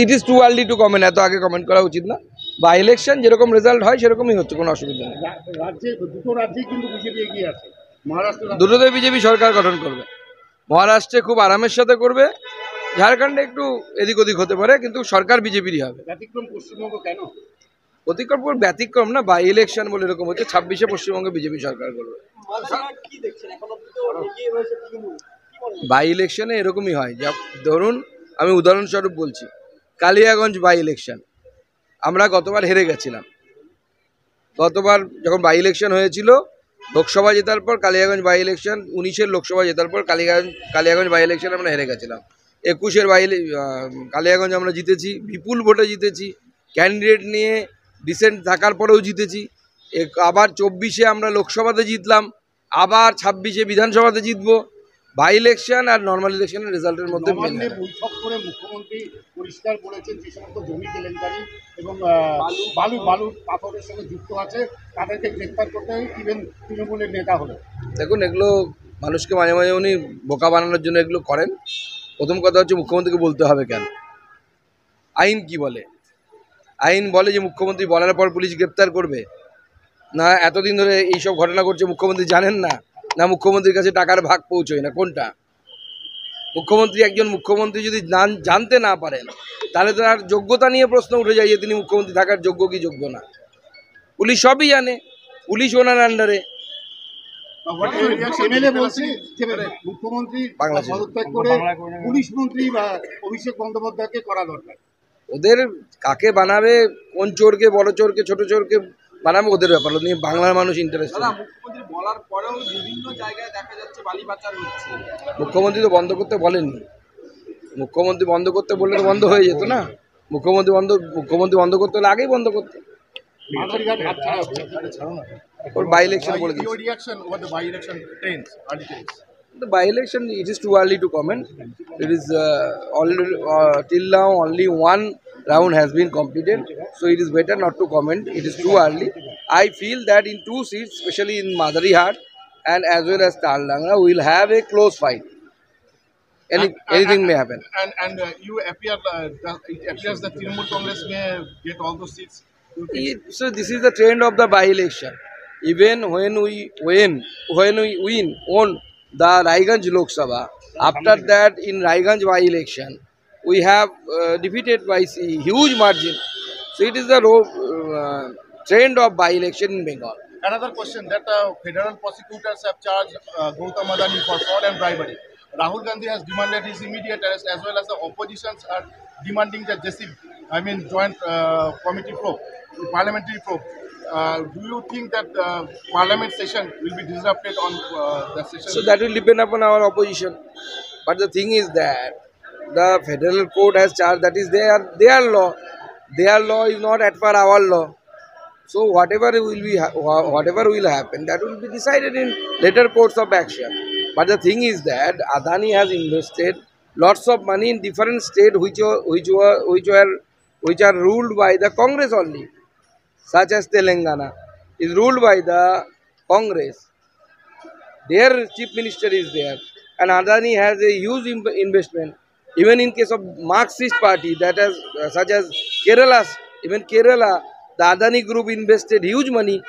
It is too early two comment, এত আগে comment করা উচিত না। বা ইলেকশন যেরকম রেজাল্ট হয় সেরকমই হচ্ছে, কোনো অসুবিধা নেই। দুটো রাজ্যে কিন্তু বিজেপি এগিয়ে আছে। দুটোতে বিজেপি সরকার গঠন করবে। মহারাষ্ট্রে খুব আরামের সাথে করবে, ঝাড়খণ্ডে একটু এদিক ওদিক হতে পারে, কিন্তু সরকার বিজেপিরই হবে। ব্যতিক্রম পশ্চিমবঙ্গ কেন? অতিক্রম ব্যতিক্রম না, বাই ইলেকশন বলে এরকম হচ্ছে। 26-এ পশ্চিমবঙ্গে বিজেপি সরকার করবে। বাই ইলেকশনে এরকমই হয়। যা ধরুন, আমি উদাহরণস্বরূপ বলছি, কালিয়াগঞ্জ বাই ইলেকশন, আমরা গতবার হেরে গেছিলাম। গতবার যখন বাই ইলেকশন হয়েছিল, লোকসভা জেতার পর কালিয়াগঞ্জ বাই ইলেকশন, 19-এর লোকসভা জেতার পর কালিয়াগঞ্জ বাই ইলেকশন আমরা হেরে গেছিলাম। 21-এর কালিয়াগঞ্জ আমরা জিতেছি, বিপুল ভোটে জিতেছি, ক্যান্ডিডেট নিয়ে ডিসেন্ট থাকার পরেও জিতেছি। আবার 24-এ আমরা লোকসভাতে জিতলাম, আবার 26-এ বিধানসভাতে জিতবো। বাই ইলেকশন আর নর্মাল ইলেকশনের রেজাল্টের মধ্যে বৈঠক করে মুখ্যমন্ত্রী পরিষ্কার বলেছেন যে সমস্ত জমি কেলেঙ্কারি এবং বালু পাথরের সঙ্গে যুক্ত আছে তাদেরকে গ্রেফতার করতে হবে, ইভেন তৃণমূলের নেতা হলে। দেখুন, এগুলো মানুষকে মাঝে মাঝে উনি বোকা বানানোর জন্য এগুলো করেন। প্রথম কথা হচ্ছে, মুখ্যমন্ত্রীকে বলতে হবে কেন? আইন কি বলে? আইন বলে যে মুখ্যমন্ত্রী বলার পর পুলিশ গ্রেপ্তার করবে। না এতদিন ধরে এইসব ঘটনা ঘটছে, মুখ্যমন্ত্রী জানেন না? না মুখ্যমন্ত্রীর কাছে টাকার ভাগ পৌঁছয় না? কোনটা? একজন মুখ্যমন্ত্রী যদি জানতে না পারেন, তাহলে তার যোগ্যতা নিয়ে প্রশ্ন উঠে যায় যে তিনি মুখ্যমন্ত্রী থাকার যোগ্য কি যোগ্য না। পুলিশ সবই জানে, পুলিশ ওনার আন্ডারে। মুখ্যমন্ত্রী পদত্যাগ করে পুলিশ মন্ত্রী বা অভিষেক বন্দ্যোপাধ্যায়কে করা দরকার। ওদের কাকে বানাবে, কোন চোরকে, বড় চোরকে, ছোট চোরকে বানাবে, ওদের ব্যাপার। নিয়ে বাংলার মানুষ ইন্টারেস্ট। মুখ্যমন্ত্রী বলার পরেও বিভিন্ন জায়গায় দেখা যাচ্ছে বালি পাচার হচ্ছে। মুখ্যমন্ত্রী তো বন্ধ করতে বলেননি। মুখ্যমন্ত্রী বন্ধ করতে বললে তো বন্ধ হয়ে যেত না। মুখ্যমন্ত্রী বন্ধ করতে হলে আগেই বন্ধ করতে। ওর বাই ইলেকশন বলে the by-election, it is too early to comment. It is already till now only one round has been completed, so it is better not to comment. It is too early. I feel that in 2 seats, especially in Madarihar and as well as Tallangra, we will have a close fight. Anything may happen. And you appear it appears that Trinamool Congress may get all those seats. So this is the trend of the by-election. Even when we won the Raiganj Lok Sabha, after that in Raiganj by-election we have defeated by huge margin. So it is the trend of by-election in Bengal. Another question, that federal prosecutors have charged Gautam Adani for fraud and bribery. Rahul Gandhi has demanded his immediate arrest, as well as the oppositions are demanding the joint committee probe, parliamentary probe. Do you think that parliament session will be disrupted on the session? So that will depend upon our opposition. But the thing is that the federal court has charged, that is their law. Their law is not as per our law. So whatever will happen, that will be decided in later course of action. But the thing is that Adani has invested lots of money in different states which are ruled by the Congress only, such as Telangana is ruled by the Congress. Their chief minister is there, and Adani has a huge investment. Even in case of Marxist party, that has such as Kerala, the Adani group invested huge money